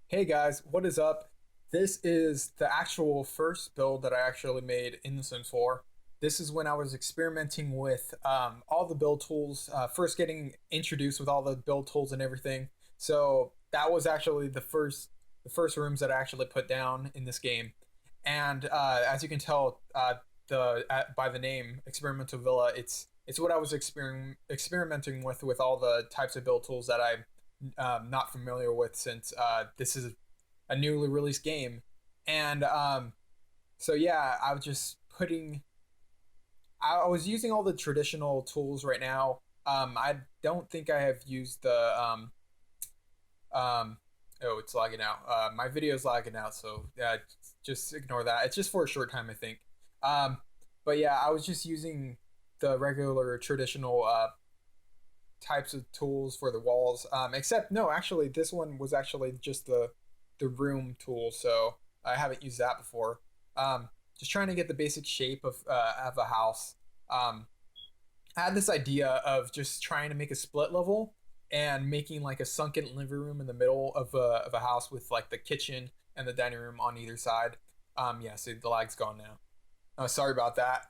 Hey guys, what is up? This is the actual first build that I actually made in The Sims 4. This is when I was experimenting with all the build tools, first getting introduced with all the build tools and everything. So that was actually the first rooms that I actually put down in this game. And as you can tell, by the name Experimental Villa, it's what I was experimenting with all the types of build tools that I'm not familiar with since this is a newly released game. And so yeah, I was just putting. I was using all the traditional tools right now. I don't think I have used the um. Oh, it's lagging out. My video's lagging out, so just ignore that. It's just for a short time, I think. Um, but yeah, I was just using the regular traditional types of tools for the walls. Except no, actually, this one was actually just the room tool, so I haven't used that before. Just trying to get the basic shape of a house. Um, I had this idea of just trying to make a split level and making like a sunken living room in the middle of a house with like the kitchen and the dining room on either side. Yeah, so the lag's gone now. Sorry about that.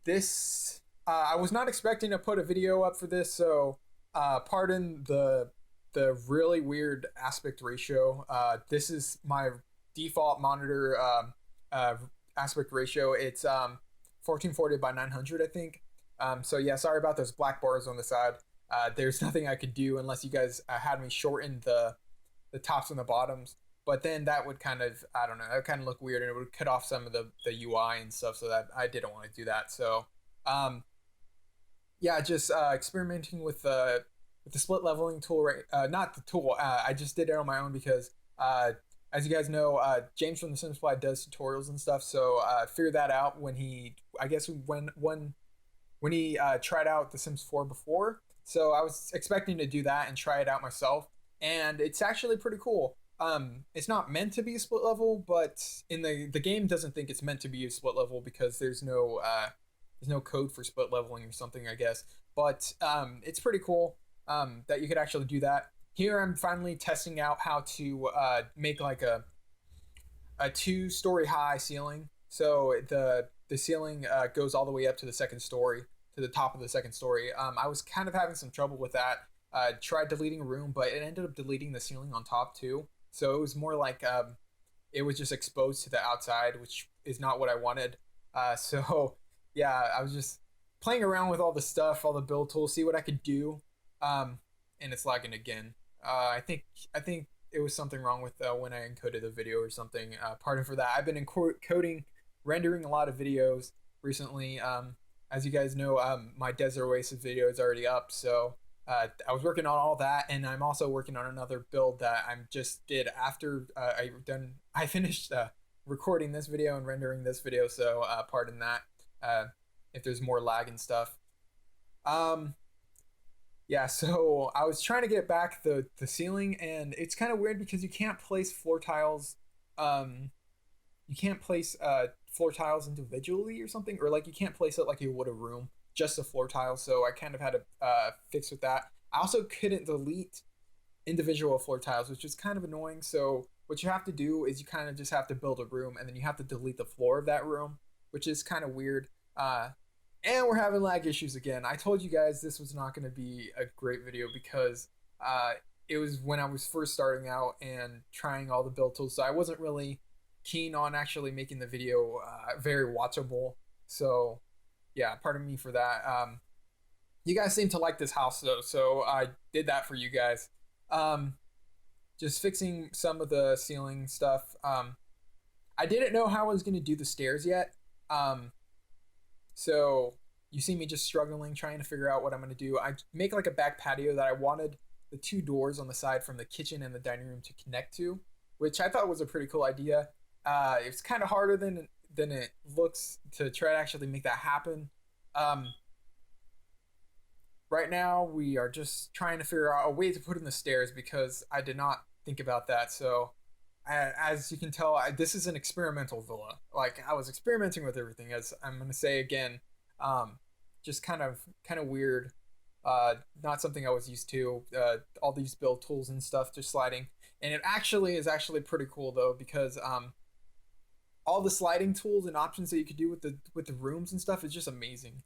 This I was not expecting to put a video up for this, so pardon the really weird aspect ratio. This is my default monitor uh, aspect ratio. It's 1440 by 900, I think. So yeah, sorry about those black bars on the side. There's nothing I could do unless you guys had me shorten the tops and the bottoms. But then that would kind of, I don't know, that would kind of look weird, and it would cut off some of the UI and stuff. So that I didn't want to do that. So um, yeah, just experimenting with the split leveling tool. Right, not the tool. I just did it on my own because, as you guys know, James from the Sims Fly does tutorials and stuff. So figured that out when I guess when he tried out The Sims 4 before. So I was expecting to do that and try it out myself, and it's actually pretty cool. It's not meant to be a split level, but in the game doesn't think it's meant to be a split level because there's no code for split leveling or something, I guess. But it's pretty cool that you could actually do that. Here I'm finally testing out how to make like a two-story high ceiling. So the ceiling goes all the way up to the second story, to the top of the second story. I was kind of having some trouble with that. Tried deleting a room, but it ended up deleting the ceiling on top too. So it was more like it was just exposed to the outside, which is not what I wanted. So yeah, I was just playing around with all the stuff, all the build tools, see what I could do. Um, and it's lagging again. I think it was something wrong with when I encoded the video or something. Pardon for that. I've been encoding, rendering a lot of videos recently. As you guys know, my Desert Oasis video is already up, so I was working on all that, and I'm also working on another build that I just did after I finished recording this video and rendering this video. So pardon that uh, if there's more lag and stuff. Um, yeah, so I was trying to get back the ceiling, and it's kind of weird because you can't place floor tiles. Um, you can't place floor tiles individually or something, or like you can't place it like you would a room, just a floor tile. So I kind of had to fix with that. I also couldn't delete individual floor tiles, which is kind of annoying. So what you have to do is you kind of just have to build a room, and then you have to delete the floor of that room, which is kind of weird. And we're having lag issues again. I told you guys this was not going to be a great video because uh, it was when I was first starting out and trying all the build tools, so I wasn't really keen on actually making the video very watchable. So yeah, pardon me for that. You guys seem to like this house though, so I did that for you guys. Um, just fixing some of the ceiling stuff. I didn't know how I was going to do the stairs yet. Um, so you see me just struggling, trying to figure out what I'm going to do. I make like a back patio that I wanted the two doors on the side from the kitchen and the dining room to connect to, which I thought was a pretty cool idea. It's kind of harder than it looks to try to actually make that happen. Um, right now, we are just trying to figure out a way to put in the stairs because I did not think about that. So as you can tell, this is an experimental villa. Like I was experimenting with everything, as I'm gonna say again. Um, just kind of weird. Not something I was used to. All these build tools and stuff just sliding. And it actually is actually pretty cool though, because all the sliding tools and options that you could do with the rooms and stuff is just amazing.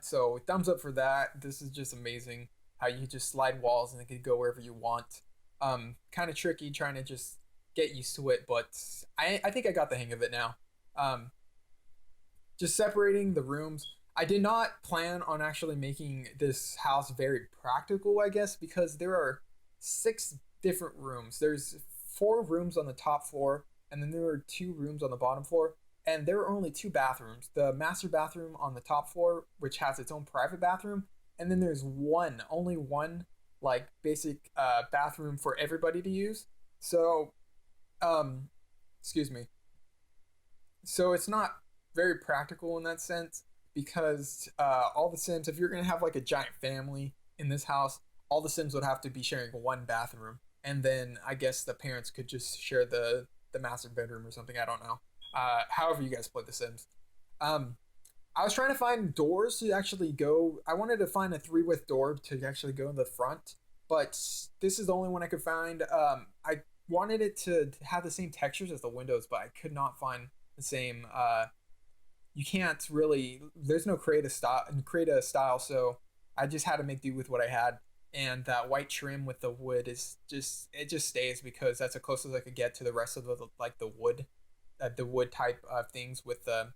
So thumbs up for that. This is just amazing how you just slide walls and it could go wherever you want. Kind of tricky trying to just get used to it, but I think I got the hang of it now. Um, just separating the rooms. I did not plan on actually making this house very practical, I guess, because there are six different rooms. There's four rooms on the top floor, and then there are two rooms on the bottom floor, and there are only two bathrooms. The master bathroom on the top floor, which has its own private bathroom, and then there's only one, like basic bathroom for everybody to use. So, um, excuse me, so it's not very practical in that sense because all the Sims, if you're gonna have like a giant family in this house, all the Sims would have to be sharing one bathroom, and then I guess the parents could just share the master bedroom or something. I don't know. However, you guys play The Sims. Um, I was trying to find doors to actually go. I wanted to find a three-width door to actually go in the front, but this is the only one I could find. I wanted it to have the same textures as the windows, but I could not find the same. You can't really. There's no create a style, so I just had to make do with what I had. And that white trim with the wood is just it just stays because that's the closest I could get to the rest of the wood type of things with the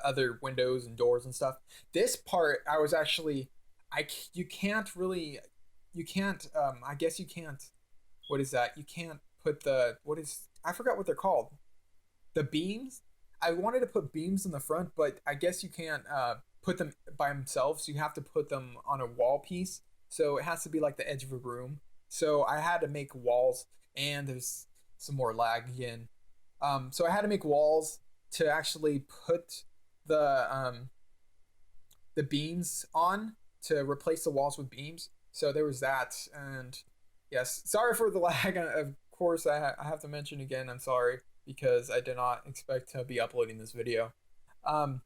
other windows and doors and stuff. This part, I was actually, you can't really, you can't. I guess you can't. What is that? You can't put the what is I forgot what they're called. The beams. I wanted to put beams in the front, but I guess you can't put them by themselves. You have to put them on a wall piece. So it has to be like the edge of a room. So I had to make walls, and there's some more lag again. So I had to make walls to actually put the beams on to replace the walls with beams. So there was that, and yes, sorry for the lag. Of course, I have to mention again. I'm sorry because I did not expect to be uploading this video. Um,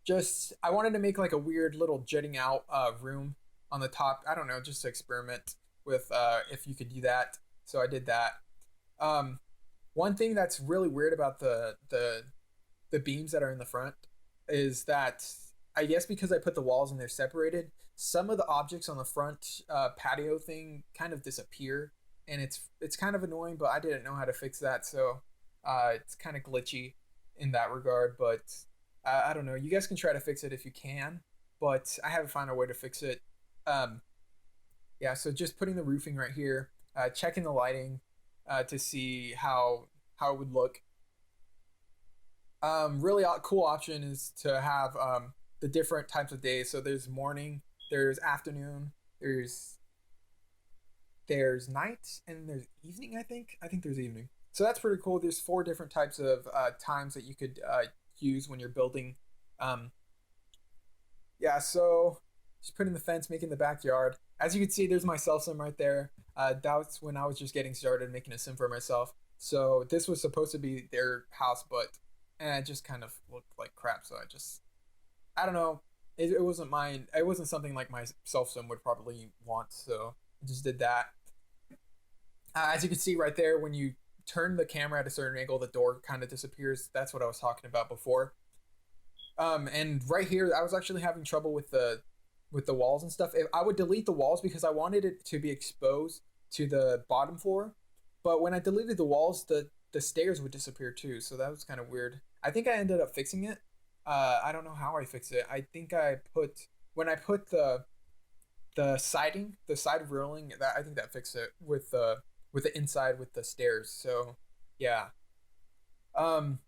just I wanted to make like a weird little jutting out room on the top. I don't know, just to experiment with if you could do that. So I did that. Um, One thing that's really weird about the beams that are in the front is that I guess because I put the walls and they're separated, some of the objects on the front patio thing kind of disappear, and it's kind of annoying. But I didn't know how to fix that, so it's kind of glitchy in that regard. But I don't know. You guys can try to fix it if you can, but I haven't found a way to fix it. Um, yeah, so just putting the roofing right here, checking the lighting to see how it would look. Really cool option is to have the different types of days. So there's morning, there's afternoon, there's night, and there's evening. I think there's evening. So that's pretty cool. There's four different types of times that you could use when you're building. Um, yeah, so just putting the fence, making the backyard. As you can see, there's my self sim right there. That was when I was just getting started making a sim for myself. So this was supposed to be their house, but it just kind of looked like crap. So I don't know. It wasn't mine. It wasn't something like my self sim would probably want. So I just did that. As you can see right there, when you turn the camera at a certain angle, the door kind of disappears. That's what I was talking about before. And right here, I was actually having trouble with the walls and stuff. I would delete the walls because I wanted it to be exposed to the bottom floor. But when I deleted the walls, the stairs would disappear too. So that was kind of weird. I think I ended up fixing it. I don't know how I fixed it. I think I put when I put the siding, the side railing, that I think that fixed it with the inside with the stairs. So yeah. Um,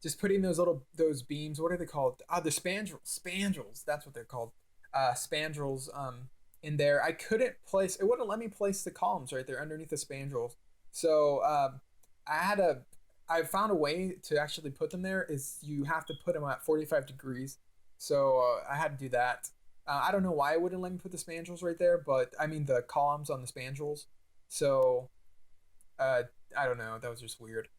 just putting those beams. What are they called? Ah, the spandrels. That's what they're called. Spandrels. In there, I couldn't place. It wouldn't let me place the columns right there underneath the spandrels. So I had a. I found a way to actually put them there. Is you have to put them at 45 degrees. So I had to do that. I don't know why it wouldn't let me put the spandrels right there, but I mean the columns on the spandrels. So uh, I don't know. That was just weird.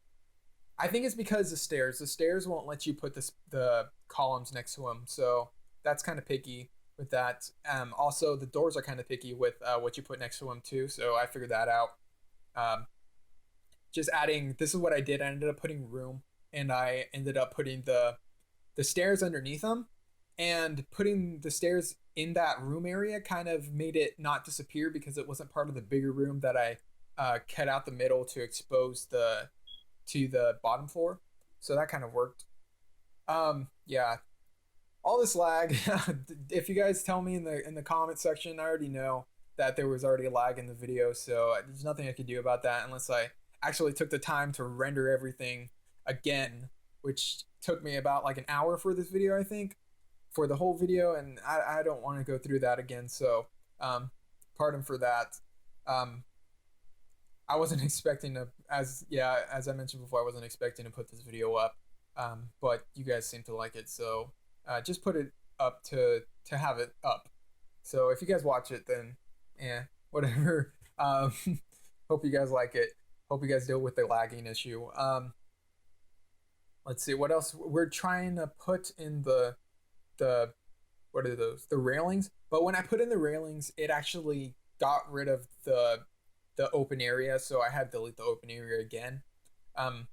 I think it's because the stairs. The stairs won't let you put the columns next to them, so that's kind of picky with that. Also, the doors are kind of picky with what you put next to them too. So I figured that out. Um, just adding. This is what I did. I ended up putting room, and I ended up putting the stairs underneath them, and putting the stairs in that room area kind of made it not disappear because it wasn't part of the bigger room that I cut out the middle to expose the bottom floor. So that kind of worked. Yeah, all this lag. If you guys tell me in the comment section, I already know that there was already a lag in the video, so there's nothing I can do about that unless I actually took the time to render everything again, which took me about like an hour for this video, I think, for the whole video, and I don't want to go through that again. So, um, pardon for that. Um, I wasn't expecting to, as I mentioned before, I wasn't expecting to put this video up, but you guys seem to like it, so just put it up to have it up. So if you guys watch it, then yeah, whatever. Hope you guys like it. Hope you guys deal with the lagging issue. Let's see what else we're trying to put in the what are those? The railings. But when I put in the railings, it actually got rid of the open area, so I had to delete the open area again. Um,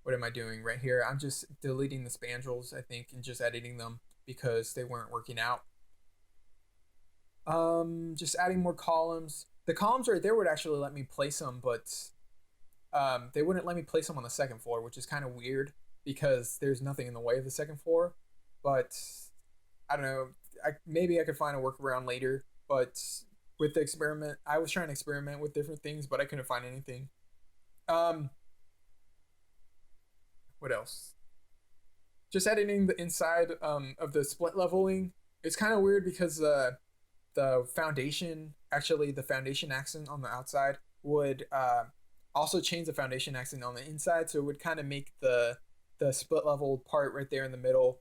what am I doing right here? I'm just deleting the spandrels, I think, and just editing them because they weren't working out. Just adding more columns. The columns right there would actually let me place them, but they wouldn't let me place them on the second floor, which is kind of weird because there's nothing in the way of the second floor. But I don't know. Maybe I could find a workaround later. But with the experiment, I was trying to experiment with different things, but I couldn't find anything. Um, what else? Just editing the inside of the split leveling. It's kind of weird because the foundation, actually the foundation accent on the outside would also change the foundation accent on the inside, so it would kind of make the split level part right there in the middle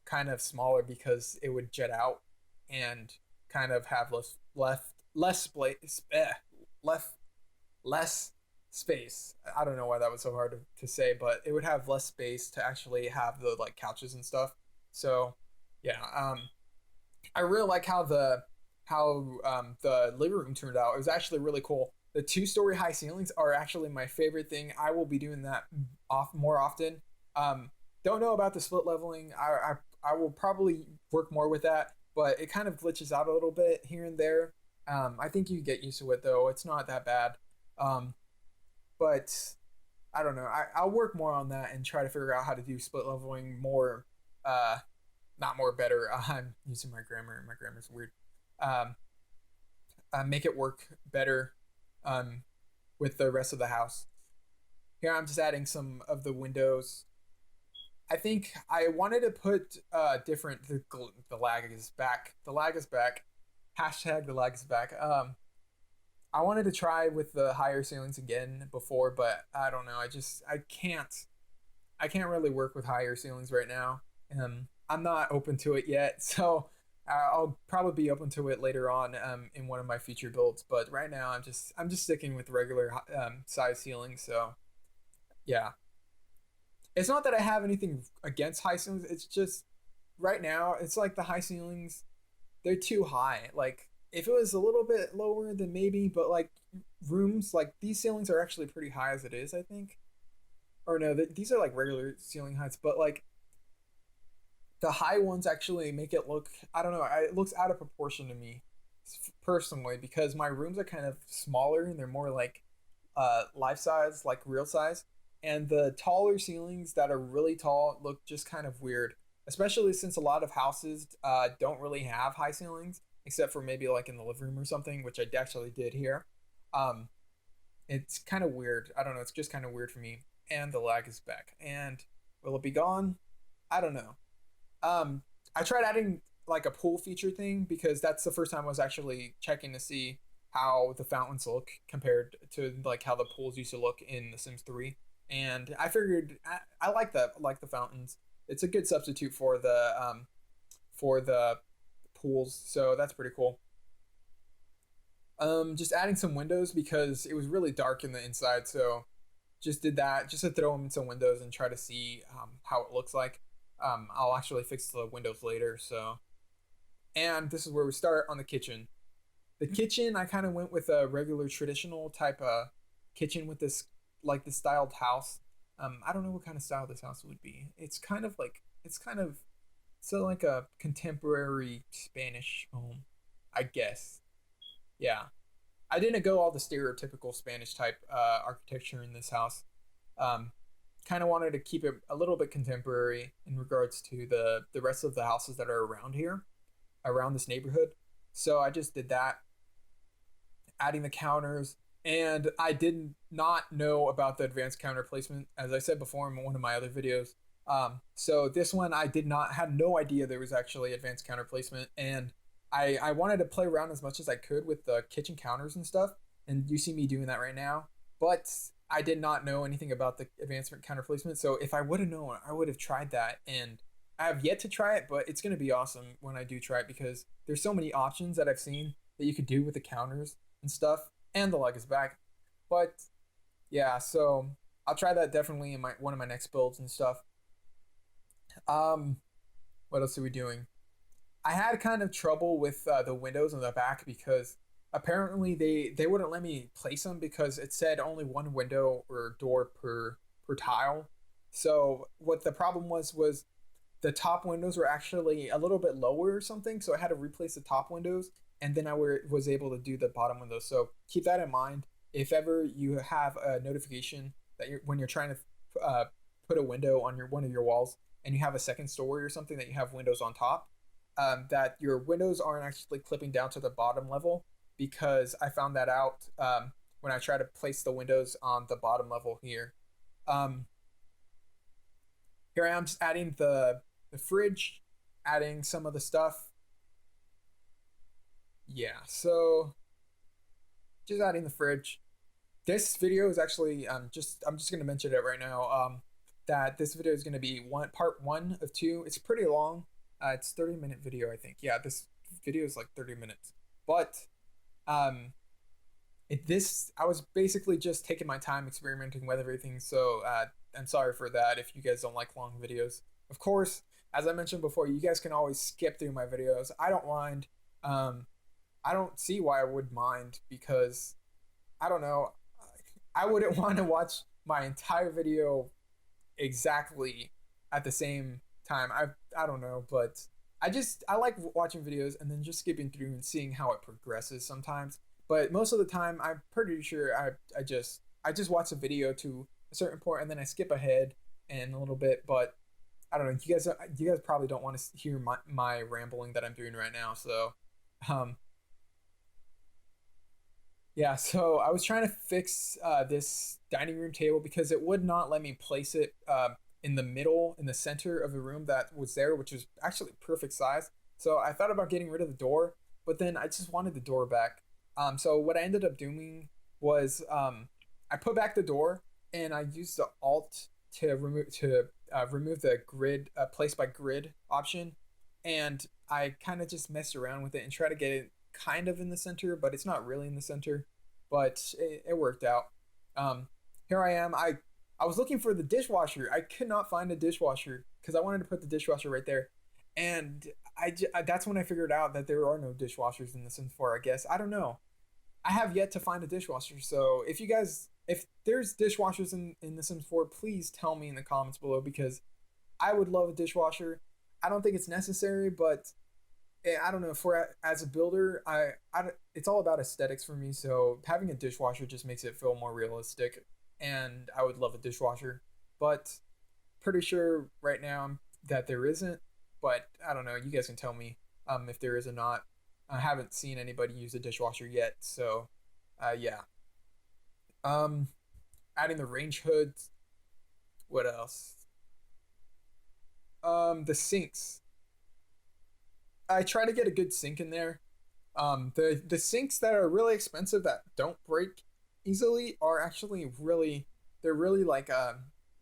kind of smaller because it would jet out and kind of have less space left less space. I don't know why that was so hard to say, but it would have less space to actually have the like couches and stuff. So yeah, I really like how the living room turned out. It was actually really cool. The two-story high ceilings are actually my favorite thing. I will be doing that more often. Don't know about the split leveling. I will probably work more with that, but it kind of glitches out a little bit here and there. I think you get used to it though. It's not that bad. Um, but I don't know. I'll work more on that and try to figure out how to do split leveling more. Not more better. I'm using my grammar. My grammar's weird. Um, make it work better um, with the rest of the house. Here I'm just adding some of the windows. I think I wanted to put different. The lag is back. The lag is back. Hashtag the lag is back. I wanted to try with the higher ceilings again before, but I don't know. I can't really work with higher ceilings right now. I'm not open to it yet, so I'll probably be open to it later on in one of my future builds. But right now, I'm just sticking with regular size ceilings. So yeah, it's not that I have anything against high ceilings. It's just right now, it's like the high ceilings, they're too high. Like if it was a little bit lower, then maybe. But like rooms, like these ceilings are actually pretty high as it is, I think. Or no, these are like regular ceiling heights, but like the high ones actually make it look, I don't know, it looks out of proportion to me personally because my rooms are kind of smaller and they're more like life size, like real size, and the taller ceilings that are really tall look just kind of weird, especially since a lot of houses don't really have high ceilings except for maybe like in the living room or something, which I actually did here. um it's kind of weird. I don't know, it's just kind of weird for me. And the lag is back, and will it be gone? I don't know. um, I tried adding like a pool feature thing because that's the first time I was actually checking to see how the fountains look compared to like how the pools used to look in The Sims 3. And I figured I like that, like the fountains. It's a good substitute for the pools, so that's pretty cool. Just adding some windows because it was really dark in the inside, so just did that just to throw them in some windows and try to see how it looks like. I'll actually fix the windows later. So, and this is where we start on the kitchen. The kitchen, I kind of went with a regular traditional type of kitchen with this like this styled house. I don't know what kind of style this house would be. It's kind of so like a contemporary Spanish home, I guess. Yeah, I didn't go all the stereotypical Spanish type architecture in this house. Um, Kind of wanted to keep it a little bit contemporary in regards to the rest of the houses that are around here, around this neighborhood. So I just did that, adding the counters. And I did not know about the advanced counter placement, as I said before in one of my other videos. So this one I did not had no idea there was actually advanced counter placement, and I wanted to play around as much as I could with the kitchen counters and stuff. And you see me doing that right now, but I did not know anything about the advanced counter placement. So if I would have known, I would have tried that, and I have yet to try it, but it's gonna be awesome when I do try it because there's so many options that I've seen that you could do with the counters and stuff, and the leg is back. But yeah, so I'll try that definitely in my one of my next builds and stuff. Um, what else are we doing? I had kind of trouble with the windows in the back because apparently they wouldn't let me place them because it said only one window or door per tile. So what the problem was the top windows were actually a little bit lower or something, so I had to replace the top windows, and then was able to do the bottom windows. So keep that in mind. If ever you have a notification that when you're trying to put a window on your one of your walls, and you have a second story or something that you have windows on top, that your windows aren't actually clipping down to the bottom level, because I found that out when I try to place the windows on the bottom level here. Um, Here I am just adding the fridge, adding some of the stuff. Yeah, so just adding the fridge. This video is actually I'm just gonna mention it right now. That this video is gonna be one part one of two. It's pretty long. It's 30-minute video, I think. Yeah, this video is like 30 minutes. But um this I was basically just taking my time experimenting with everything. So I'm sorry for that if you guys don't like long videos. Of course, as I mentioned before, you guys can always skip through my videos. I don't mind. Um, I don't see why I would mind because I don't know. I wouldn't want to watch my entire video exactly at the same time. I don't know, but I like watching videos and then just skipping through and seeing how it progresses sometimes. But most of the time, I'm pretty sure I just watch a video to a certain point and then I skip ahead and a little bit. But I don't know. You guys probably don't want to hear my rambling that I'm doing right now. So um, yeah, so I was trying to fix this dining room table because it would not let me place it in the middle, in the center of the room that was there, which was actually perfect size. So I thought about getting rid of the door, but then I just wanted the door back. So what I ended up doing was I put back the door and I used the Alt to remove the grid place by grid option, and I kind of just messed around with it and try to get it kind of in the center, but it's not really in the center. But it worked out. Here I am. I was looking for the dishwasher. I could not find a dishwasher because I wanted to put the dishwasher right there, and that's when I figured out that there are no dishwashers in the Sims 4. I guess I don't know. I have yet to find a dishwasher. So if there's dishwashers in the Sims 4, please tell me in the comments below because I would love a dishwasher. I don't think it's necessary, but I don't know. For as a builder, it's all about aesthetics for me. So having a dishwasher just makes it feel more realistic, and I would love a dishwasher. But pretty sure right now that there isn't. But I don't know. You guys can tell me if there is or not. I haven't seen anybody use a dishwasher yet. So yeah. Um, Adding the range hoods. What else? The sinks. I try to get a good sink in there. The sinks that are really expensive that don't break easily are actually really they're really like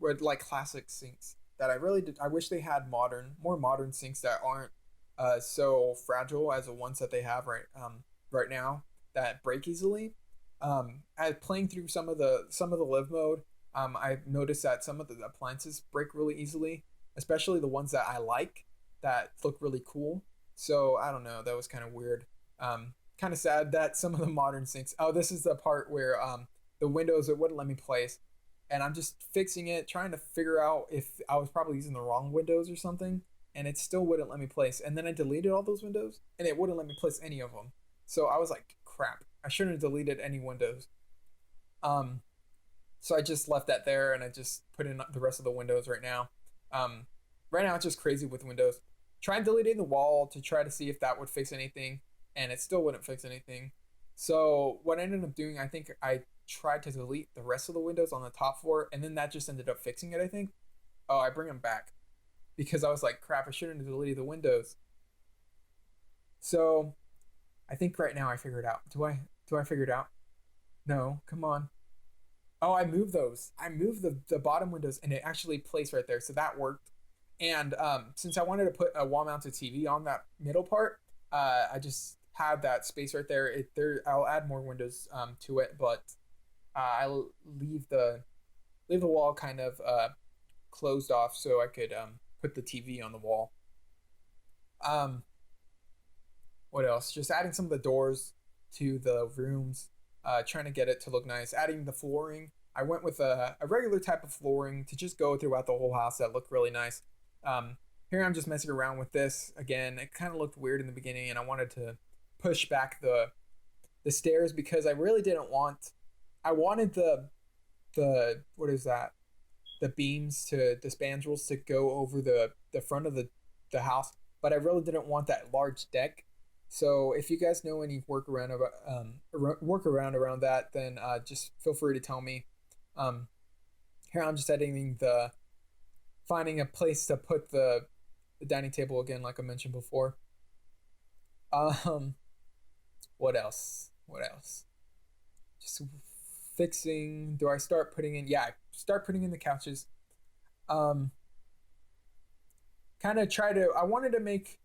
were like classic sinks that I really did. I wish they had more modern sinks that aren't so fragile as the ones that they have right now that break easily. As playing through some of the live mode, I've noticed that some of the appliances break really easily, especially the ones that I like that look really cool. So I don't know, that was kind of weird. kind of sad that some of the modern sinks. Oh, this is the part where the windows it wouldn't let me place, and I'm just fixing it, trying to figure out if I was probably using the wrong windows or something, and it still wouldn't let me place. And then I deleted all those windows, and it wouldn't let me place any of them. So I was like, crap, I shouldn't have deleted any windows. Um, so I just left that there, and I just put in the rest of the windows right now. Um, right now it's just crazy with windows. Tried deleting the wall to try to see if that would fix anything, and it still wouldn't fix anything. So what I ended up doing, I think I tried to delete the rest of the windows on the top floor, and then that just ended up fixing it. I think. Oh, I bring them back because I was like, crap, I shouldn't have deleted the windows. So I think right now I figured it out. Do I figure it out? No, come on. Oh, I moved those. I moved the bottom windows and it actually placed right there. So that worked. And since I wanted to put a wall mounted TV on that middle part, I just had that space right there. I'll add more windows to it, but I'll leave the wall kind of closed off so I could put the TV on the wall. Um, what else? Just adding some of the doors to the rooms, trying to get it to look nice. Adding the flooring. I went with a regular type of flooring to just go throughout the whole house that looked really nice. Um, Here I'm just messing around with this again. It kind of looked weird in the beginning, and I wanted to push back the stairs because I really didn't want. I wanted the what is that? The beams to the spandrels to go over the front of the house, but I really didn't want that large deck. So if you guys know any workaround about workaround around that, then just feel free to tell me. Um, Here I'm just editing the finding a place to put the dining table again, like I mentioned before. Um, what else? What else? Just fixing. Do I start putting in? Yeah, I start putting in the couches. Um, Kind of try to. I wanted to make.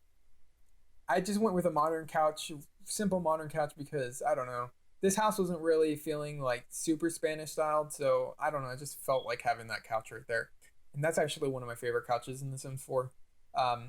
I just went with a modern couch, simple modern couch because I don't know. This house wasn't really feeling like super Spanish styled, so I don't know. I just felt like having that couch right there, and that's actually one of my favorite couches in The Sims 4.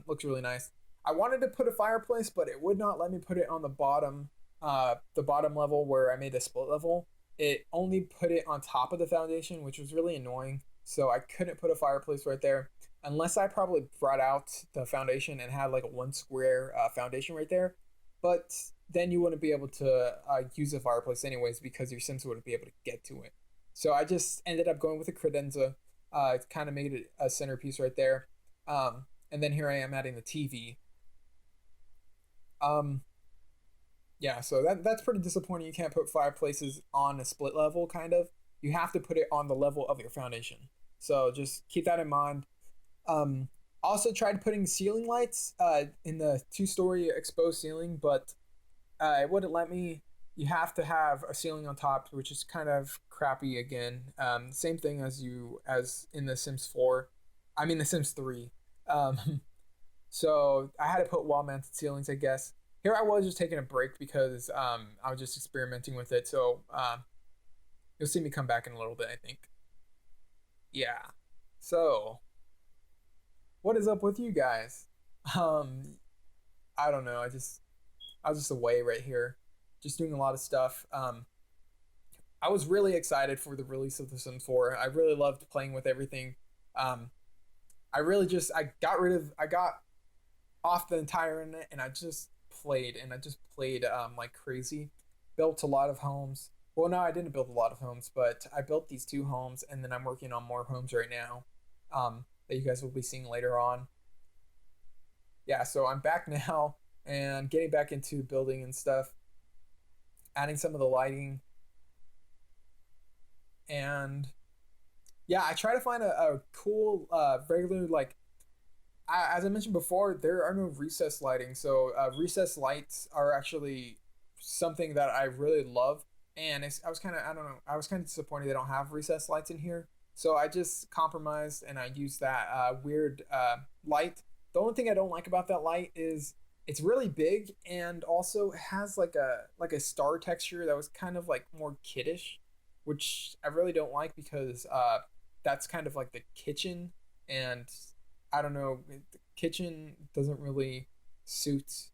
Looks really nice. I wanted to put a fireplace, but it would not let me put it on the bottom level where I made a split level. It only put it on top of the foundation, which was really annoying. So I couldn't put a fireplace right there unless I probably brought out the foundation and had like a one square foundation right there. But then you wouldn't be able to use a fireplace anyways because your Sims wouldn't be able to get to it. So I just ended up going with a credenza. It kind of made it a centerpiece right there. And then here I am adding the TV. Um, yeah, so that's pretty disappointing. You can't put fireplaces on a split level, kind of. You have to put it on the level of your foundation. So just keep that in mind. Um, Also tried putting ceiling lights in the two-story exposed ceiling, but it wouldn't let me. You have to have a ceiling on top, which is kind of crappy again. Same thing as in The Sims 4. I mean The Sims 3. Um, so I had to put wall-mounted ceilings, I guess. Here I was just taking a break because I was just experimenting with it. So you'll see me come back in a little bit, I think. Yeah. So what is up with you guys? Um, I don't know. I was just away right here, just doing a lot of stuff. I was really excited for the release of The Sims 4. I really loved playing with everything. Um, I got off the entire internet and I just played like crazy. Built a lot of homes. Well, no, I didn't build a lot of homes, but I built these two homes, and then I'm working on more homes right now. That you guys will be seeing later on. Yeah, so I'm back now and getting back into building and stuff, adding some of the lighting, and yeah, I try to find a cool regular like as I mentioned before, there are no recess lighting. So recess lights are actually something that I really love. And I was kind of, I don't know, I was kind of disappointed they don't have recess lights in here. So I just compromised and I used that weird light. The only thing I don't like about that light is it's really big and also it has like a star texture that was kind of like more kiddish, which I really don't like because that's kind of like the kitchen and I don't know. The kitchen doesn't really suit.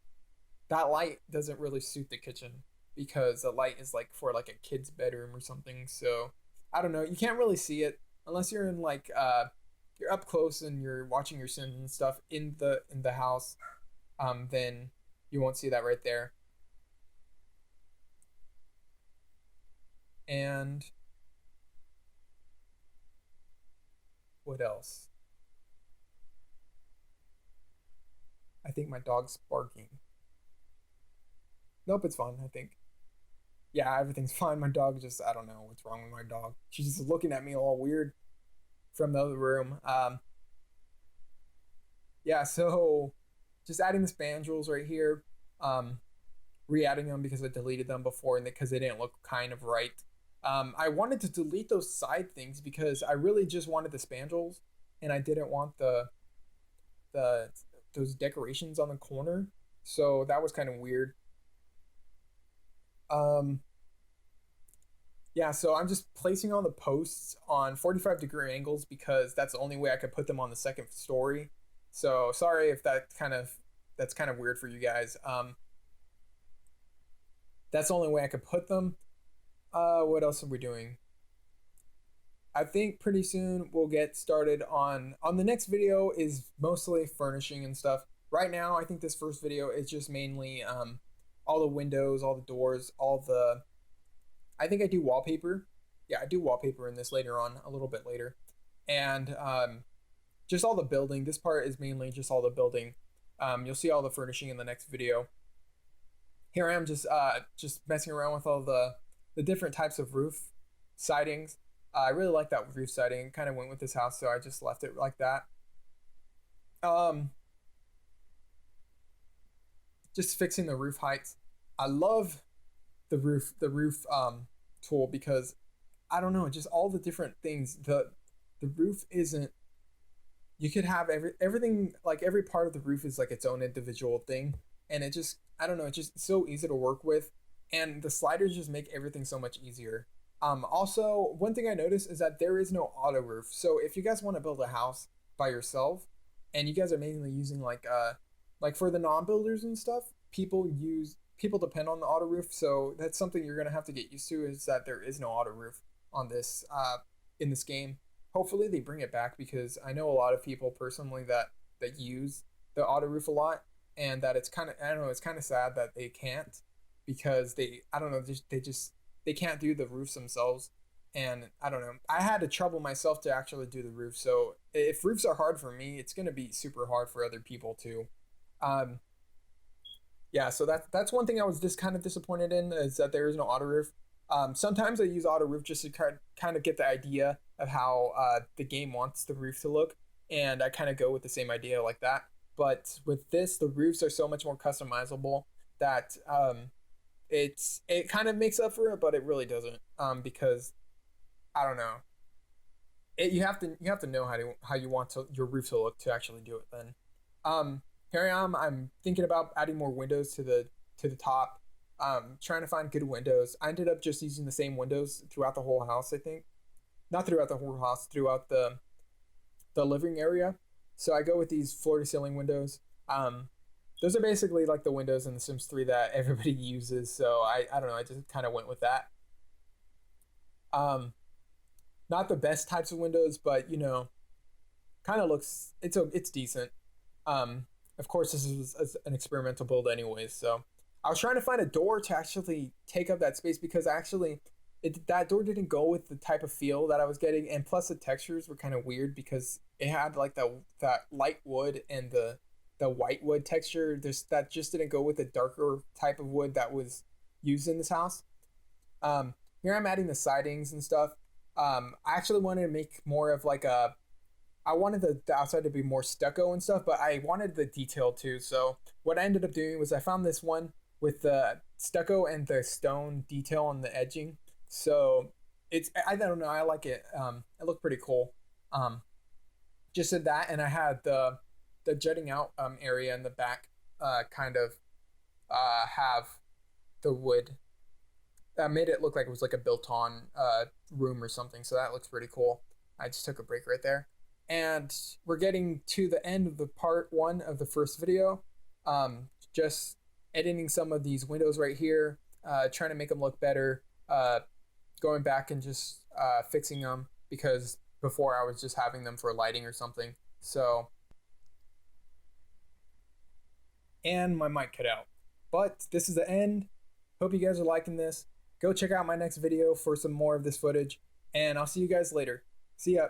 that light doesn't really suit the kitchen because the light is like for like a kid's bedroom or something. So I don't know. You can't really see it unless you're in like you're up close and you're watching your Sims and stuff in the house. Then you won't see that right there. And what else? I think my dog's barking. Nope, it's fine. I think. Yeah, everything's fine. My dog just I don't know what's wrong with my dog. She's just looking at me all weird from the other room. Yeah, so just adding the spandrels right here, re-adding them because I deleted them before and because they didn't look kind of right. I wanted to delete those side things because I really just wanted the spandrels and I didn't want the those decorations on the corner. So that was kind of weird. Um, yeah, so I'm just placing all the posts on 45-degree angles because that's the only way I could put them on the second story. So sorry if that's kind of weird for you guys. That's the only way I could put them. What else are we doing? I think pretty soon we'll get started on the next video is mostly furnishing and stuff. Right now, I think this first video is just mainly all the windows, all the doors, all the I think I do wallpaper. Yeah, I do wallpaper in this later on, a little bit later. And just all the building. This part is mainly just all the building. You'll see all the furnishing in the next video. Here I am just messing around with all the different types of roof sidings. I really like that roof siding. It kind of went with this house, so I just left it like that. Um, just fixing the roof heights. I love the roof tool because I don't know, just all the different things. The roof isn't you could have everything like every part of the roof is like its own individual thing and it just I don't know, it's just so easy to work with and the sliders just make everything so much easier. Also one thing I noticed is that there is no auto roof, so if you guys want to build a house by yourself and you guys are mainly using like for the non-builders and stuff, people depend on the auto roof, so that's something you're gonna have to get used to is that there is no auto roof on this in this game. Hopefully they bring it back because I know a lot of people personally that use the auto roof a lot, and that it's kind of I don't know, it's kind of sad that they can't because they I don't know, they can't do the roofs themselves. And I don't know, I had to trouble myself to actually do the roof, so if roofs are hard for me, it's going to be super hard for other people too. um yeah, so that's one thing I was just kind of disappointed in is that there is no auto roof. Sometimes I use auto roof just to kind of get the idea of how the game wants the roof to look, and I kind of go with the same idea like that. But with this, the roofs are so much more customizable that it kind of makes up for it, but it really doesn't because I don't know. You have to know how you want your roof to look to actually do it. Then, here I am. I'm thinking about adding more windows to the top. Trying to find good windows. I ended up just using the same windows throughout the whole house. I think not throughout the whole house, throughout the living area. So I go with these floor to ceiling windows. Um, those are basically like the windows in The Sims 3 that everybody uses. So I don't know. I just kind of went with that. Um, not the best types of windows, but you know, kind of looks it's decent. Um, of course, this is an experimental build, anyways. So I was trying to find a door to actually take up that space because actually, that door didn't go with the type of feel that I was getting, and plus the textures were kind of weird because it had like that light wood and the white wood texture. That just didn't go with the darker type of wood that was used in this house. Here I'm adding the sidings and stuff. I actually wanted to make more of like a I wanted the outside to be more stucco and stuff, but I wanted the detail too. So what I ended up doing was I found this one with the stucco and the stone detail on the edging. So I don't know, I like it. It looked pretty cool. Um, just did that, and I had the jutting out area in the back kind of have the wood. I made it look like it was like a built-on room or something. So that looks pretty cool. I just took a break right there. And we're getting to the end of the part one of the first video. Just editing some of these windows right here, trying to make them look better, going back and just fixing them because before I was just having them for lighting or something. So, and my mic cut out. But this is the end. Hope you guys are liking this. Go check out my next video for some more of this footage, and I'll see you guys later. See ya.